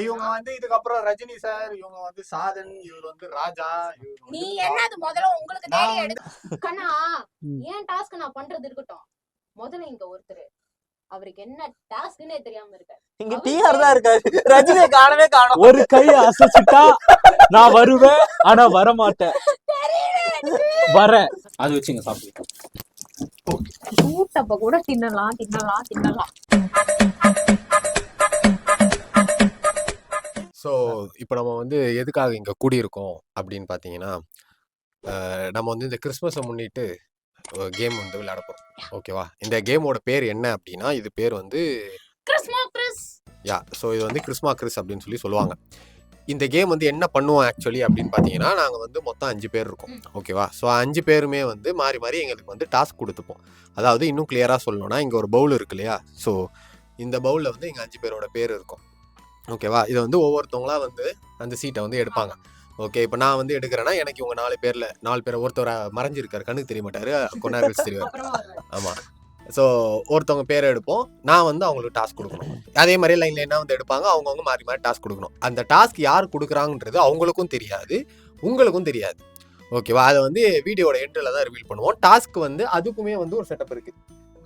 இவங்க வந்து இதுக்கப்புறம் ரஜினி சார், இவங்க வந்து சாதன், இவர் வந்து ராஜா. நீ என்னது முதல்ல உங்களுக்கு தேடி எடுக்கனா ஏன் டாஸ்க் நான் பண்றது இருக்கட்டும். முதல்ல இங்க ஒருத்தர் அவருக்கு என்ன டாஸ்க்னே தெரியாம இருக்காரு. இங்க டிஆர் தான் இருக்காரு, ரஜினியை காணவே காணோம். ஒரு கை அசைச்சிட்டா நான் வருவேன், ஆனா வர மாட்டேன். வரேன், அது வச்சுங்க சாப்பிடு. சூட்டப்ப கூட தின்னலாம். ஸோ இப்போ நம்ம வந்து எதுக்காக இங்கே கூடியிருக்கோம் அப்படின்னு பார்த்தீங்கன்னா, நம்ம வந்து இந்த கிறிஸ்மஸை முன்னிட்டு கேம் வந்து விளையாட போகிறோம். ஓகேவா? இந்த கேமோட பேர் என்ன அப்படின்னா, இது பேர் வந்து ஸோ இது வந்து கிறிஸ் அப்படின்னு சொல்லுவாங்க. இந்த கேம் வந்து என்ன பண்ணுவோம் ஆக்சுவலி அப்படின்னு பார்த்தீங்கன்னா, நாங்கள் வந்து மொத்தம் 5 பேர் இருக்கோம். ஓகேவா? ஸோ 5 பேருமே வந்து மாறி மாறி எங்களுக்கு வந்து டாஸ்க் கொடுத்துப்போம். அதாவது இன்னும் கிளியராக சொல்லணும்னா, இங்கே ஒரு பவுல் இருக்கு இல்லையா? ஸோ இந்த பவுலில் வந்து எங்கள் 5 பேரோட பேர் இருக்கும். ஓகேவா? இதை வந்து ஒவ்வொருத்தவங்களா வந்து அந்த சீட்டை வந்து எடுப்பாங்க. ஓகே, இப்போ நான் வந்து எடுக்கிறேன்னா எனக்கு இவங்க 4 பேர் ஒருத்தர் மறைஞ்சிருக்காரு, கண்ணுக்கு தெரிய மாட்டாரு, கொஞ்ச நேரம் கழிச்சு தெரிவார். ஆமாம். ஸோ ஒருத்தவங்க பேரை எடுப்போம், நான் வந்து அவங்களுக்கு டாஸ்க் கொடுக்கணும். அதே மாதிரி லைன்ல என்ன வந்து எடுப்பாங்க, அவங்கவுங்க மாறி மாறி டாஸ்க் கொடுக்கணும். அந்த டாஸ்க் யார் கொடுக்குறாங்கன்றது அவங்களுக்கும் தெரியாது, உங்களுக்கும் தெரியாது. ஓகேவா? அதை வந்து வீடியோட எண்டில் தான் ரிவீல் பண்ணுவோம். டாஸ்க் வந்து அதுக்குமே வந்து ஒரு செட்டப் இருக்குது.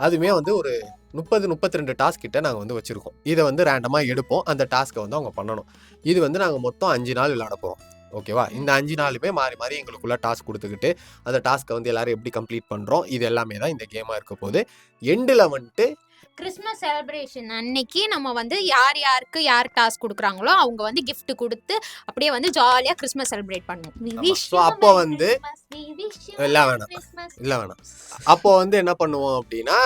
அதுவுமே வந்து ஒரு 30-32 டாஸ்க் கிட்ட நாங்கள் வந்து வச்சுருக்கோம். இதை வந்து ரேண்டமாக எடுப்போம், அந்த டாஸ்க்கை வந்து அவங்க பண்ணணும். இது வந்து நாங்கள் மொத்தம் 5 நாள் விளையாட போகிறோம். ஓகேவா? இந்த 5 நாளுமே மாறி மாறி எங்களுக்குள்ள டாஸ்க் கொடுத்துக்கிட்டு அந்த டாஸ்க்கை வந்து எல்லாரும் எப்படி கம்ப்ளீட் பண்ணுறோம், இது எல்லாமே தான் இந்த கேமாக இருக்க போகுது. எண்டில் வந்துட்டு கிறிஸ்மஸ் செலிப்ரேஷன் அன்னைக்கு நம்ம வந்து யாருக்கு யார் டாஸ்க் கொடுக்குறாங்களோ அவங்க வந்து கிஃப்ட் கொடுத்து அப்படியே வந்து ஜாலியா கிறிஸ்மஸ் செலிப்ரேட் பண்ணுவோம். அப்போ வந்து இல்லை வேணாம். அப்போ வந்து என்ன பண்ணுவோம் அப்படின்னா,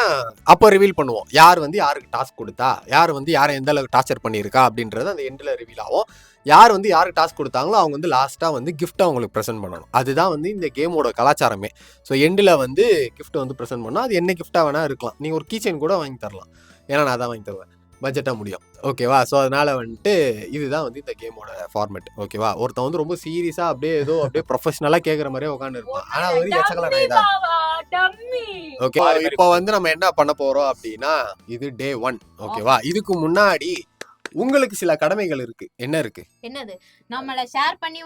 அப்போ ரிவீல் பண்ணுவோம் யார் வந்து யாருக்கு டாஸ்க் கொடுத்தா, யார் வந்து யாரை எந்த அளவுக்கு டார்ச்சர் பண்ணியிருக்கா அப்படின்றது அந்த எண்டில் ரிவீல் ஆகும். யார் வந்து யாருக்கு டாஸ்க் கொடுத்தாங்களோ அவங்க வந்து லாஸ்ட்டாக வந்து கிஃப்ட்டை அவங்களுக்கு ப்ரெசென்ட் பண்ணணும். அதுதான் வந்து இந்த கேமோட கலாச்சாரமே. ஸோ எண்டில் வந்து கிஃப்ட்டை வந்து ப்ரெசென்ட் பண்ணால் அது என்ன கிஃப்ட்டாக வேணால் இருக்கலாம். நீங்கள் ஒரு கீச்செயின் கூட வாங்கி தரலாம், ஏன்னா நான் தான் வாங்கி தருவேன், பட்ஜெட்டாக முடியும். ஓகேவா? ஸோ அதனால் வந்துட்டு இதுதான் வந்து இந்த கேமோட ஃபார்மேட். ஓகேவா? ஒருத்தன் வந்து ரொம்ப சீரியஸாக அப்படியே ப்ரொஃபஷனலாக கேட்குற மாதிரியே உட்காந்து இருப்பான், ஆனால் ஒரு எச்சக்கலான இதான். ஓகே, இப்போ வந்து நம்ம என்ன பண்ண போகிறோம் அப்படின்னா, இது டே 1. ஓகேவா? இதுக்கு முன்னாடி உங்களுக்கு சில கடமைகள் இருக்கு. என்ன இருக்கு? என்னது? நம்மள ஷேர் பண்ணி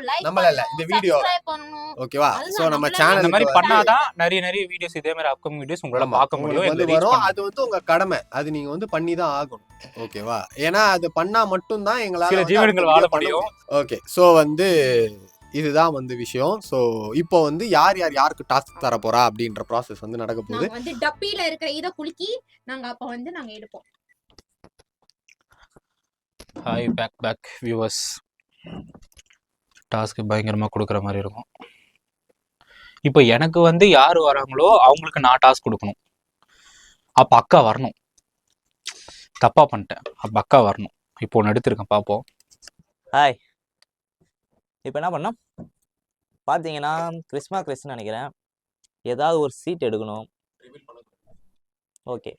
லைக் நம்மள இல்ல, இந்த வீடியோ பண்ணனும். ஓகேவா? சோ நம்ம சேனல் இந்த மாதிரி பண்ணாதான் நிறைய வீடியோஸ் இதே மாதிரி அப்கமிங் வீடியோஸ் உங்களால பார்க்க முடியும். அது வந்து உங்க கடமை, அது நீங்க வந்து பண்ணி தான் ஆகணும். ஓகேவா? ஏன்னா அது பண்ணா மட்டும் தான் எங்களால சில ஜீவன்கள் வாழ முடியும். ஓகே, சோ வந்து இதுதான் வந்து விஷயம். சோ இப்போ வந்து யாருக்கு டாஸ்க் தர போறா அப்படின்ற ப்ராசஸ் வந்து நடக்க போகுது. வந்து டப்பில இருக்கிற இத குலுக்கி நாங்க எடுப்போம். Hi back viewers. டாஸ்க்கு பயங்கரமாக கொடுக்குற மாதிரி இருக்கும். இப்போ எனக்கு வந்து யார் வராங்களோ அவங்களுக்கு நான் டாஸ்க் கொடுக்கணும். அப்போ அக்கா வரணும். தப்பா பண்ணிட்டேன், அப்போ அக்கா வரணும். இப்போ ஒன்று எடுத்திருக்கேன், பார்ப்போம். ஹாய், இப்போ என்ன பண்ணோம் பார்த்தீங்கன்னா, கிறிஸ்னு நினைக்கிறேன். ஏதாவது ஒரு சீட் எடுக்கணும். ஓகே,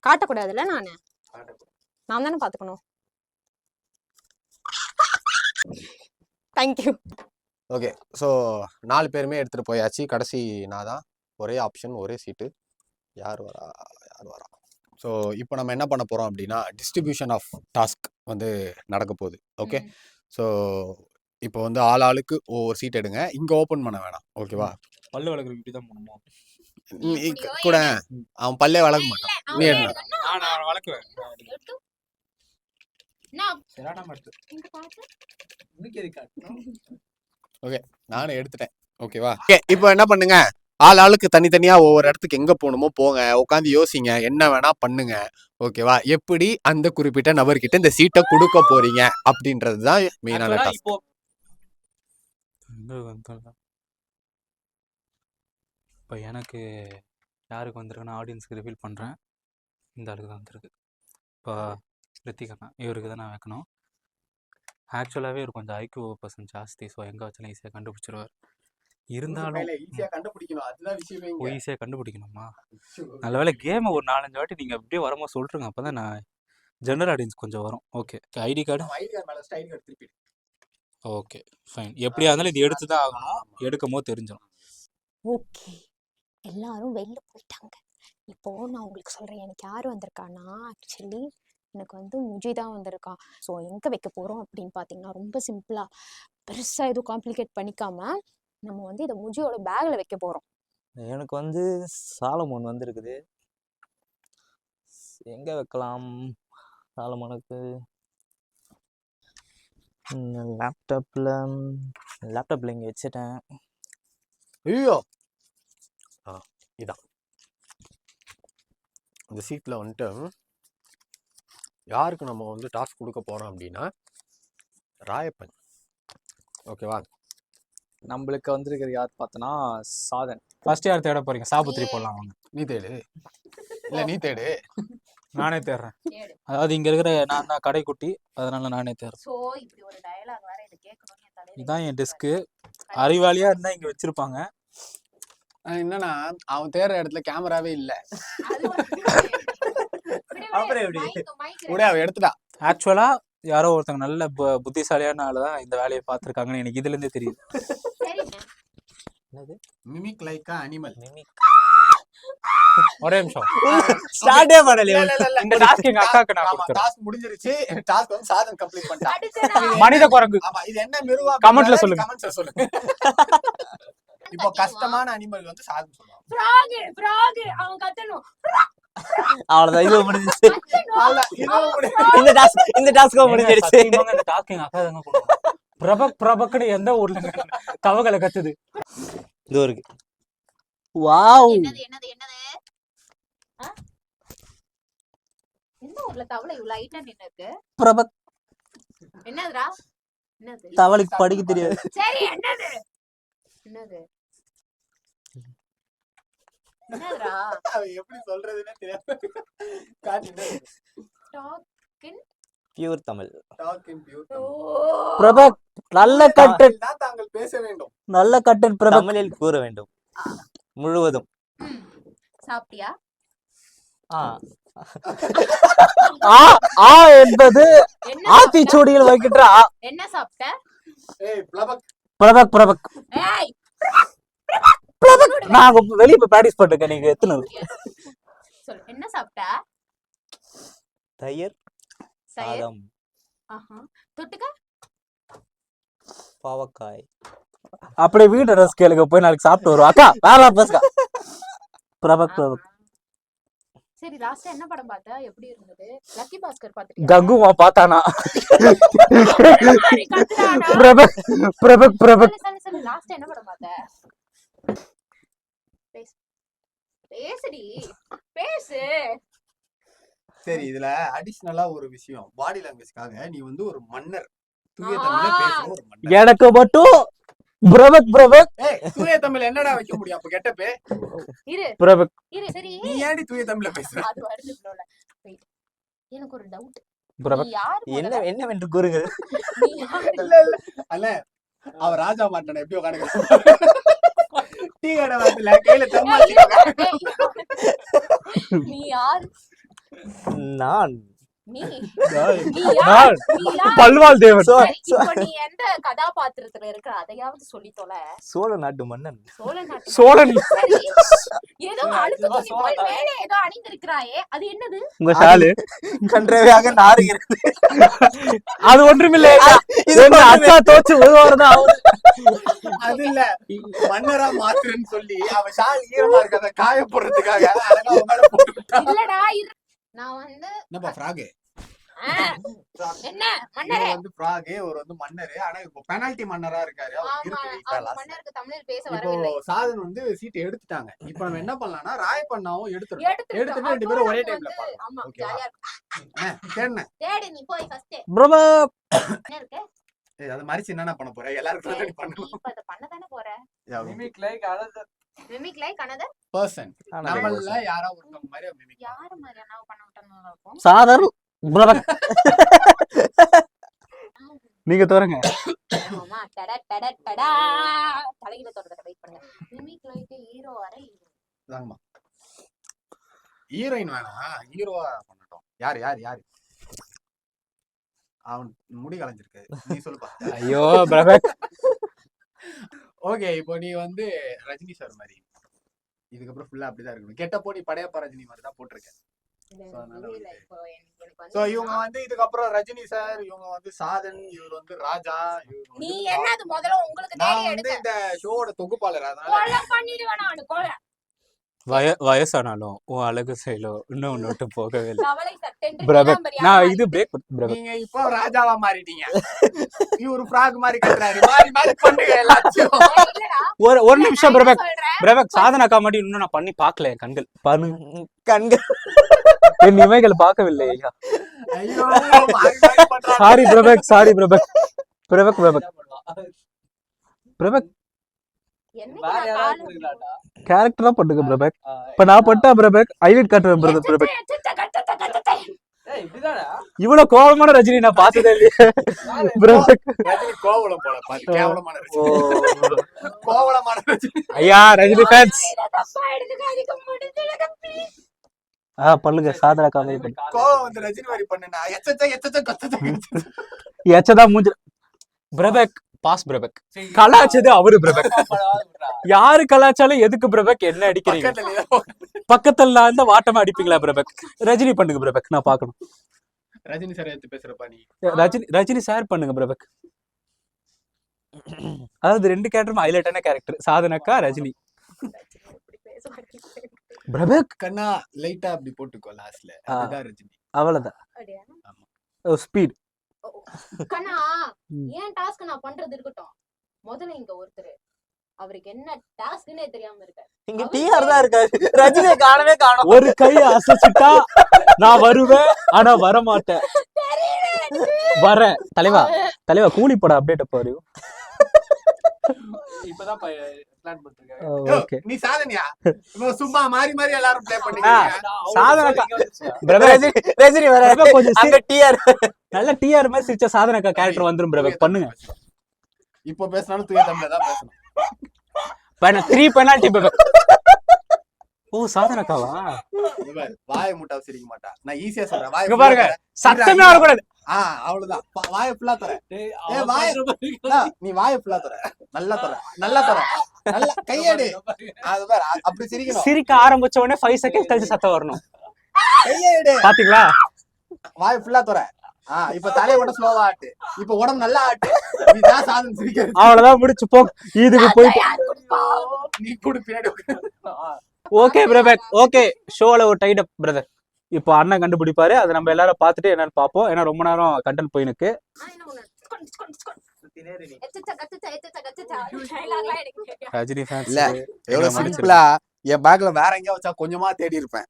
காட்டக்கூடாதுல்ல, நான் தானே பாத்துக்கணும். தேங்க்யூ. ஓகே, ஸோ 4 பேருமே எடுத்துட்டு போயாச்சு. கடைசி நான் தான். ஒரே ஆப்ஷன், ஒரே சீட்டு. யார் வரா. ஸோ இப்போ நம்ம என்ன பண்ண போகிறோம் அப்படின்னா, டிஸ்ட்ரிபியூஷன் ஆஃப் டாஸ்க் வந்து நடக்க போகுது. ஓகே, ஸோ இப்போ வந்து ஆளுக்கு ஒவ்வொரு சீட் எடுங்க. இங்கே ஓப்பன் பண்ண வேணாம். ஓகேவா? பல்லு வளர்க்குற இப்படி தான் பண்ணுவோம் கூட. அவன் பல்லே வளர்க்க மாட்டான். நீ என்ன வளர்க்குவேன். ஓகே, நானும் எடுத்துட்டேன். ஓகேவா? இப்போ என்ன பண்ணுங்க, ஆளுக்கு தனித்தனியா ஒவ்வொரு இடத்துக்கு எங்க போகணுமோ போங்க, உட்காந்து யோசிங்க, என்ன வேணா பண்ணுங்க. ஓகேவா? எப்படி அந்த குறிப்பிட்ட நபர்கிட்ட இந்த சீட்டை கொடுக்க போறீங்க அப்படின்றது தான் மெயினான டாஸ்க். இப்போ எனக்கு யாருக்கு வந்திருக்குன்னா ஆடியன்ஸ்க்கு ரிவீல் பண்ணுறேன். இந்த ஆளுக்கு தான் வந்திருக்கு. இப்போ ரித்திகண்ணா, இவருக்கு தான் நான் வைக்கணும். ஆக்சுவலாகவே இவர் கொஞ்சம் ஐக்யூ பர்சன்ட் ஜாஸ்தி. ஸோ எங்கே வச்சாலும் ஈஸியாக கண்டுபிடிச்சிருவார். இருந்தாலும் ஈஸியாக கண்டுபிடிக்கணுமா? நல்ல வேலை கேமை ஒரு 4-5 வாட்டி நீங்கள் அப்படியே வரும்போது சொல்லிட்டுருங்க, அப்போ தான் நான் ஜெனரல் ஆடியன்ஸ் கொஞ்சம் வரும். Okay, ID card okay fine. எப்படியா இருந்தாலும் இது எடுத்து தான் ஆகணும். எடுக்கும் போது தெரிஞ்சிடும். ஓகே, எல்லாரும் வெளில போயிட்டாங்க. இப்போ நான் உங்களுக்கு சொல்றேன், எனக்கு யார் வந்திருக்கான்னா, ஆக்சுவலி எனக்கு வந்து முஜி தான் வந்திருக்கான். ஸோ எங்கே வைக்க போகிறோம் அப்படின்னு பார்த்தீங்கன்னா, ரொம்ப சிம்பிளாக, பெருசாக எதுவும் காம்ப்ளிகேட் பண்ணிக்காம நம்ம வந்து இதை முஜியோட பேக்கில் வைக்க போகிறோம். எனக்கு வந்து சாலமோன் வந்திருக்குது. எங்க வைக்கலாம் சாலமோனுக்கு? லேப்டாப்ல இங்க வச்சுட்டேன். ஐயோ இதான் இந்த சீட்ல வந்துட்டு யாருக்கு நம்ம வந்து டாஸ்க் கொடுக்க போறோம் அப்படின்னா ராயப்பன். ஓகேவா? நம்மளுக்கு வந்திருக்கிற யார் பார்த்தோன்னா சாதன். ஃபர்ஸ்ட் யார் தேட போறீங்க? சாபுத்திரி போடலாம் வாங்க. நீ தேடு. இல்ல நீ தேடு. நானே தேடுறேன். தேடு. அதாவது இங்க இருக்கிற நான் தான் கடைக்குட்டி, அதனால நானே தேடுறேன். சோ இப்படி ஒரு டயலாக் வேற இதை கேட்கணும்னு என் தலையில இதான் என் டெஸ்க்கு. அறிவாளியா இருந்தா இங்க வச்சிருப்பாங்க. என்னன்னா அவன் தேடுற இடத்துல கேமராவே இல்ல. அது வந்து அப்புறம் எப்படி? கூட அவ எடுத்துட்டா. ஆக்சுவலா யாரோ ஒருத்தங்க நல்ல புத்திசாலியான ஆளுதான் இந்த வேலையை பார்த்துருக்காங்கன்னு எனக்கு இதுல இருந்தே தெரியுது. சரிங்க. என்னது? Mimic like animal. ஒரே நிமிஷம். ஸ்டார்ட்டே பண்ணலையே. இந்த டாஸ்க் எங்க அக்காக்கு நான் கொடுத்துறேன். டாஸ்க் முடிஞ்சிருச்சு. டாஸ்க் வந்து சாதன் கம்ப்ளீட் பண்ணிட்டான். அடுத்து நான் மனித குரங்கு. ஆமா, இது என்ன மிருவா? கமெண்ட்ல சொல்லுங்க. கமெண்ட்ஸ்ல சொல்லுங்க. இப்போ கஷ்டமான அனிமல் வந்து சாதன் சொல்லுவாங்க. frog அவன் கத்தணும். அவ்வளவுதான், இது முடிஞ்சிச்சு. கத்தணும். அல்ல, இதுவும் கூட இந்த டாஸ்க் முடிஞ்சிருச்சு. சத்தியமாங்க இந்த டாஸ்க் எங்க அக்கா தாங்க கொடுக்கும். பிரபக்னு எந்த ஊர்ல தவகளை கத்துது. இது இருக்கு. வாவ். என்னது என்னது என்னது? எந்த ஊர்ல தவளை இவ்வளவு லைட்டா நின்னு இருக்கு? பிரபக். என்னதுடா? என்னது? தவளைக்கு படிக்க தெரியாது. சரி என்னது? என்னது? என்னதுடா? அவ எப்படி சொல்றதுன்னே தெரியாது. காட்டுங்க. Pure Tamil. Talk in pure. பிரபக் நல்ல கட்டன். தான் தாங்கள் பேச வேண்டும். நல்ல கட்டன் பிரபக். தமிழில் கூற வேண்டும் முழுவதும். சாப்பிட்டியா? ஆ ஆ என்பது என்ன ஆத்திச்சூடியில் வைக்கின்ற என்ன சாப்பிட்ட? ஏய் பிளபக். பிரபக் பிரபக் ஏய் பிரபக். நான் வெளிய போய் பிராக்டிஸ் பண்ணிருக்கேன். நீங்க எத்தனை? சொல்லு என்ன சாப்பிட்ட? தயிர் சாதம். ஆஹா. தொட்டுக்க? பாவக்காய். அப்படியே வீட்டு ட்ரெஸ் கேளுங்க, போய் நாளைக்கு சாப்பிட்டு வருவோம். அக்கா வேற பேசுக்கா. பிரபக் பிரபக். சரி லாஸ்டா என்ன படம் பார்த்த? எப்படி இருந்தது? லக்கி பாஸ்கர் பாத்துட்டியா? கங்குமா பார்த்தானா? பிரபக் பிரபக் பிரபக். சொல்லு லாஸ்டா என்ன படம் பார்த்த? பேசுடி பேசு. சரி, இதுல அடிஷனலா ஒரு விஷயம், பாடி லாங்குவேஜ்க்காக நீ வந்து ஒரு மன்னர், தூய தமிழ்ல பேசுற ஒரு மன்னர். எனக்கு மட்டும் பிரபக் பிரபக். ஏய் தூய தமிழ் என்னடா வைக்க முடியும் அப்ப கெட்டப்பே? இரு பிரபக். இரு சரி. நீ ஏன்டி தூய தமிழ்ல பேசுற? அது வருது ஃப்ளோல. எனக்கு ஒரு டவுட். பிரபக் என்ன என்னவென்று கூறுங்கள். இல்ல இல்ல அல்ல, அவ ராஜா மாட்டன எப்படி உட்காந்துக்க டீ கடை வாசல்ல கையில தம்மாச்சி. நீ யார்? நான் நீ நான். நீ யார்? நீ யார்? பல்வாள் தேவன். சரி, இப்போ நீ எந்த கதாபாத்திரத்துல இருக்க அதையாவது சொல்லி தொலை. சோழ நாட்டு மன்னன். சோழ நாட்டு சோழன். சரி. ஏதோ அழுக்கு துணி போல் மேலே ஏதோ அணிந்திருக்கிறாயே, அது என்னது? உங்க ஷாலு கன்றவையாக நாறுகிறது. அது ஒன்றுமில்லை. இது எங்க அக்கா தோச்சு உருவாருதான் அவரு. அது இல்ல, மன்னரா மாத்துறேன்னு சொல்லி அவ ஷால் ஈரமா இருக்காத காய போடுறதுக்காக அழகா அவ மேல போட்டு விட்டா. இல்லடா நான் வந்து என்னப்பா ஃப்ராக்? என்ன மன்னரே? வந்து ஃப்ராக் ஒரு வந்து மன்னரு, ஆனா இப்போ பெனால்டி மன்னரா இருக்காரு. அவர் ஆமா, இருக்கு அந்த வீட்ல. மன்னருக்கு தமிழில் பேச இப்போ வரவில்லை. சாதன் வந்து சீட் எடுத்துட்டாங்க. இப்போ நம்ம என்ன பண்ணலாம்னா ராயப்பண்ணாவும் எடுத்துட்டு எடுத்துட்டு ரெண்டு பேரும் ஒரே அப்போ டைம்ல வந்து, பார்க்கலாம். ஆமா, ஓகேவா? ஜாலியா இருக்கும். தேடுன. தேடு நீ போய் ஃபர்ஸ்ட். பிரபக். என்ன இருக்கு? ஏய் அது மாதிரி என்னென்ன பண்ண போற? எல்லாருக்கும் நீ நீ பண்ணணும். இப்ப அத பண்ண தானே போற. Mimic like another mimic like another person. நம்மள யாரோ ஒருத்தவங்க மாதிரி மிமிக். யார மாதிரி என்ன பண்ண விட்டா இருக்கும்? சாதர் பிரபக். நீங்க தோறங்க. ஆமா டட டட டடா தலையில தொடுறத வெயிட் பண்ணுங்க. மிமிக் லைக் ஹீரோ வரை தாங்கம்மா. ஹீரோயின் வேணாம், ஹீரோவா பண்ணட்டும். யார் யார் யார்? அவன் முடி கலைஞ்சிருக்காரு. நீ சொல்லுப்பா. ஐயோ பிரபக். ஓகே, இப்போ நீ வந்து ரஜினி சார் மாதிரி இதுக்கப்புறம் ஃபுல்லா அப்படிதான் இருக்கணும். கெட்டப்போ நீ படையப்பா ரஜினி மாதிரி தான் போட்டிருக்க. சோ இவங்க வந்து இதுக்கப்புறம் ரஜினி சார், இவங்க வந்து சாதன், இவர் வந்து ராஜா, இவர் நீ வந்து என்னது முதல்ல உங்களுக்கு நான் தேடி வந்து எடுக்க இந்த ஷோவோட தொகுப்பாளர். அதனால கொலை பண்ணிடுவேன் நானு கொலை. வயசானாலும் உன் அழகு செயலோ இன்னும் ஒன்று விட்டு போகவே இல்லை தவளை சட்டென்று பிரபக். நீலாம்பரியாக நான் மாறி. இது பிரேக் பிரபக். நீங்க இப்போ ராஜாவா மாறிட்டீங்க. இவரு ஃப்ராக் மாதிரி கட்டுறாரு. மாறி மாறி பண்ணுங்க எல்லாத்தையும். இல்லடா, ஒரு நிமிஷம் நான் என்ன பிரபக். சொல்றேன், பிரபக் சாதனாக்கா மட்டும் இன்னும் நான் பண்ணி பார்க்கல. என் கண்கள் கண்கள் என் இமைகள் பார்க்கவில்லை. ஐயோ, மாறி மாறி பண்றாரு. Sorry பிரபக், sorry பிரபக். பிரபக் பிரபக் பிரபக் என்னைக்கு வேற நான் யாராவது காலம் இருக்கலாம்டா. கேரக்டரா பண்ணுங்க பிரபக். இப்ப நான் பட்டா பிரபக் ஹைலைட் காட்டுறேன் பிரபக். ஏய் இப்படிதாடா. இவ்வளவு கோபமான ரஜினி நான் பார்த்ததே இல்லையே பிரபக். ரஜினி கோவலம் போல பாரு. கேவலமான ரஜினி. கோவலமான ரஜினி. ஐயா ரஜினி ஃபேன்ஸ் தப்பா எடுத்துக்காதீங்க, முடிஞ்சிடுங்க please. பண்ணுங்க சாதனாக்கா மாதிரி பண்ணுங்க. கோவம் வந்து ரஜினி மாதிரி பண்ணுனா எச்சச்ச எச்சதா மூஞ்சி பிரபக். பாஸ் பிரபக். கலாச்சது அவரு பிரபக். யாரு கலாச்சாலும் எதுக்கு பிரபக் என்ன அடிக்கிறீங்க? பக்கத்துல இருந்தா வாட்டமா அடிப்பீங்களா பிரபக்? ரஜினி பண்ணுங்க பிரபக், நான் பாக்கணும். ரஜினி சார் எடுத்து பேசுறப்பா நீ. ரஜினி சார் பண்ணுங்க பிரபக். அதாவது ரெண்டு கேரக்டரும் ஹைலைட்டான கேரக்டர். சாதனாக்கா ரஜினி. இப்படி பேச மாட்டேன். பிரபக் கண்ணா லைட்டா அப்படி போட்டுக்கோ லாஸ்ட்ல. அதுதான் ரஜினி. அவ்வளவுதான். அப்படியா? ஸ்பீட். கண்ணா, ஏன் டாஸ்க் நான் பண்றது இருக்கட்டும், முதல்ல இங்க ஒருத்தர் அவருக்கு என்ன டாஸ்க்னே தெரியாம இருக்காரு. இங்க டிஆர் தான் இருக்காரு. ரஜினியை காணவே காணோம். ஒரு கை அசைச்சிட்டா நான் வருவேன், ஆனா வர மாட்டேன். வரேன் தலைவா. தலைவா கூலி போட அப்டேட் பாரு. இப்பதான் பிளான் பண்ணிருக்காரு. ஓகே. நீ சாதனையா? இவன் சும்மா மாறி மாறி எல்லாரும் ப்ளே பண்ணீங்க. சாதனாக்கா ரஜினி வர பிரபக் கொஞ்சம் அங்க டிஆர். நல்ல டிஆர் மாதிரி சிரிச்ச சாதனாக்கா கேரக்டர் வந்துரும் பிரபக். பண்ணுங்க. இப்போ பேசினாலும் தூய தமிழ்ல தான் பேசணும். 3 பெனால்டி பிரபக். ஓ சாதனாக்காவா? இங்க பாரு, வாயை முட்டாவ சிரிக்க மாட்டா. நான் ஈஸியா சொல்றேன். வாயை இங்க பாருங்க, சத்தமே வரக்கூடாது. அவ்வளவுதான். வாயை ஃபுல்லா தர. நீ வாயை ஃபுல்லா தர. நல்லா தர. நல்லா தர. நல்லா கையடி. அது பாரு, அப்படி சிரிக்கணும். சிரிக்க ஆரம்பிச்ச உடனே 5 செகண்ட் கழிச்சு சத்தம் வரணும். கையடி. பாத்தீங்களா? வாயை ஃபுல்லா தர. இப்ப தலையை மட்டும் ஸ்லோவா ஆட்டு. இப்ப உடம்பு நல்லா ஆட்டு. நீதான் சாதனை சிரிக்கிறது. அவ்வளவுதான் முடிச்சு போ. இதுக்கு போயிட்டு நீ கூட பின்னாடி ஓகே பிரபக். ஓகே, ஷோல ஒரு டைட் அப் பிரதர். இப்போ அண்ணன் கண்டுபிடிப்பாரு. அதை நம்ம எல்லாரும் பார்த்துட்டு என்னன்னு பார்ப்போம். ஏன்னா ரொம்ப நேரம் கண்டென்ட் போயினுக்கு. ரஜினி ஃபேன்ஸ் இல்ல, எவ்வளவு சிம்பிளா என் பேக்ல வேற எங்கேயா வச்சா கொஞ்சமா தேடி இருப்பேன்.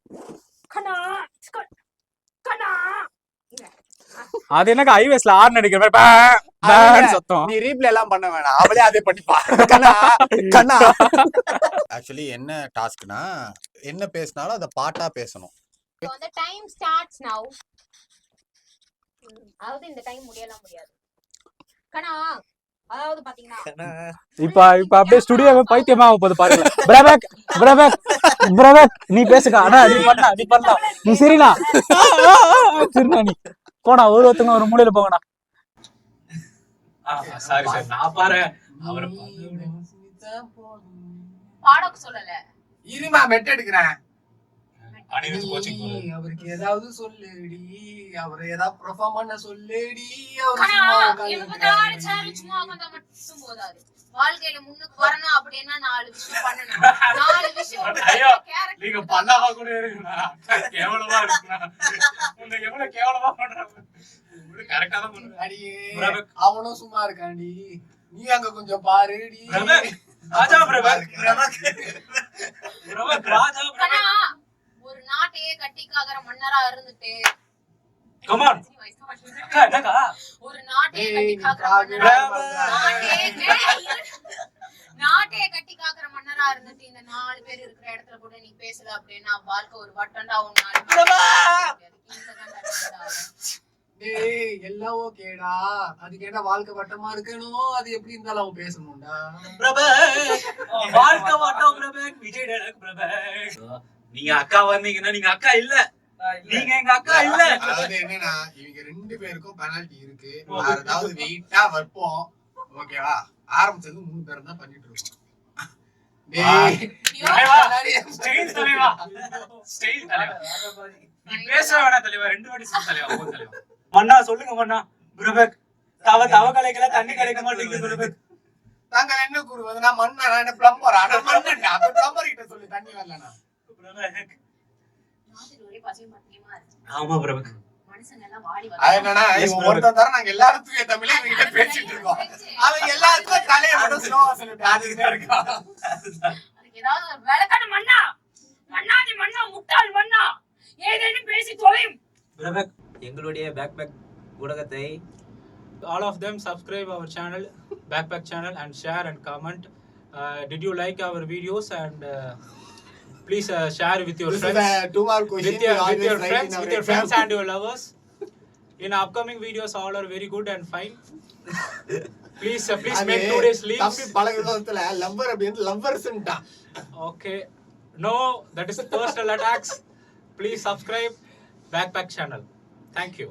அது எனக்கு ஹைவேஸ்ல ஆர்ன் அடிக்கிற மாதிரி சத்தம். நீ ரீப்ளே எல்லாம் பண்ண வேணாம், அவளே அதே பண்ணிப்பா. கண்ணா ஆக்சுவலி என்ன டாஸ்க்னா, என்ன பேசினாலும் அதை பாட்டா பேசணும். So the time starts now. அதாவது இந்த டைம் முடியலாம் முடியாது கண்ணா. அதாவது பாத்தீங்கன்னா இப்ப அப்படியே ஸ்டுடியோவே பைத்தியமா போகுது பாருங்க. பிரபக் பிரபக் பிரபக் நீ பேசுங்க. அண்ணா நீ பண்ணலாம். நீ சரிண்ணா சரிண்ணா. நீ போனா ஒருத்தங்க ஒரு மூலையில போங்கண்ணா. சாரி சார், நான் பாரு அவரை பாடக்கு சொல்லல. இருமா மெட் எடுக்கிறேன். அவருக்கு ஏதாவது சொல்லுடி, அவரை ஏதாவது பெர்ஃபார்ம் பண்ண சொல்லுடி. வாழ்க்கையில முன்னுக்கு வரணும் அப்படின்னா 4 விஷயம் பண்ணணும். 4 விஷயம் நீங்க பண்ணாம கூட இருக்குண்ணா. கேவலமா இருக்குண்ணா. உன்னை எவ்வளவு கேவலமா பண்றாங்க. கரெக்டா தான் பண்ணுங்க. அவனும் சும்மா இருக்காண்டி, நீ அங்க கொஞ்சம் பாருடி. ராஜா பிரபக். பிரபக் ராஜா பிரபக். ஒரு நாட்டையே கட்டிக்காகிற மன்னரா இருந்துட்டு கமான் என்னக்கா ஒரு நாட்டையே கட்டிக்காகிற மன்னரா நாட்டையே கட்டிக்காகிற மன்னரா இருந்துட்டு இந்த 4 பேர் இருக்கிற இடத்துல கூட நீ பேசல அப்படின்னா வாழ்க்கை ஒரு வட்டண்டா எல்லாம் ஓகேடா. அதுக்கு என்ன வாழ்க்கை வட்டமா இருக்கணும், அது எப்படி இருந்தாலும் அவன் பேசணும்டா. வாழ்க்கை வட்டம் பிரபக். விஜய் டைலாக் பிரபக். நீங்க அக்கா வந்தீங்கன்னா நீங்க அக்கா இல்ல, நீங்க எங்க அக்கா இல்ல. அதாவது என்னன்னா, இவங்க 2 2 பேருக்கும் பெனால்டி இருக்கு. அதாவது வெயிட்டா வைப்போம். ஓகேவா? ஆரம்பிச்சது 3 பேரும் தான் பண்ணிட்டு இருக்கோம். ஸ்டைல் தலைவா ஸ்டைல் தலைவா நீ பேச வேணா தலைவா 2 வாட்டி சொல்ல தலைவா போ தலைவா மண்ணா சொல்லுங்க மண்ணா பிரபக் தவ கலைக்கல தண்ணி கிடைக்க மாட்டேங்குது பிரபக் நாங்க என்ன கூறுவது நான் மண்ணா நான் என்ன பிளம்பர் ஆனா மண்ணா அப்ப பிளம்பர் கிட்ட சொல்லி தண்ணி வரலனா பிரபக் மாதிரி ஒரே பசியும் பத்தியமா இருக்கு. ஆமா பிரபக் மனுஷங்க எல்லாம் வாடி அது என்னன்னா ஒருத்தன் தர நாங்க எல்லாரும் தூய தமிழே இவங்க பேசிட்டு இருக்கோம். அவன் எல்லாருக்கும் தலைய மட்டும் ஸ்லோவா சொல்லிட்டு அதுக்கு இருக்கா. அதுக்கு ஏதாவது ஒரு வேலைக்கான மண்ணா மண்ணாதி மண்ணா முட்டாள் மண்ணா ஏதேனும் பேசி தொலையும். பிரபக் எங்களுடைய பேக்பேக் ஊடகத்தை all of them subscribe our channel backpack channel and share and comment. Did you like our videos and please share with your This friends is a 2 mark question. with your We always write friends in our with your exam. friends and your lovers. In upcoming videos all are very good and fine. please make 2 days leaves. தம்பி பழகுறதுல lover அப்படினு லவ்வர்ஸ்ன்றான். Okay, no, that is personal attacks. Please subscribe backpack channel. Thank you.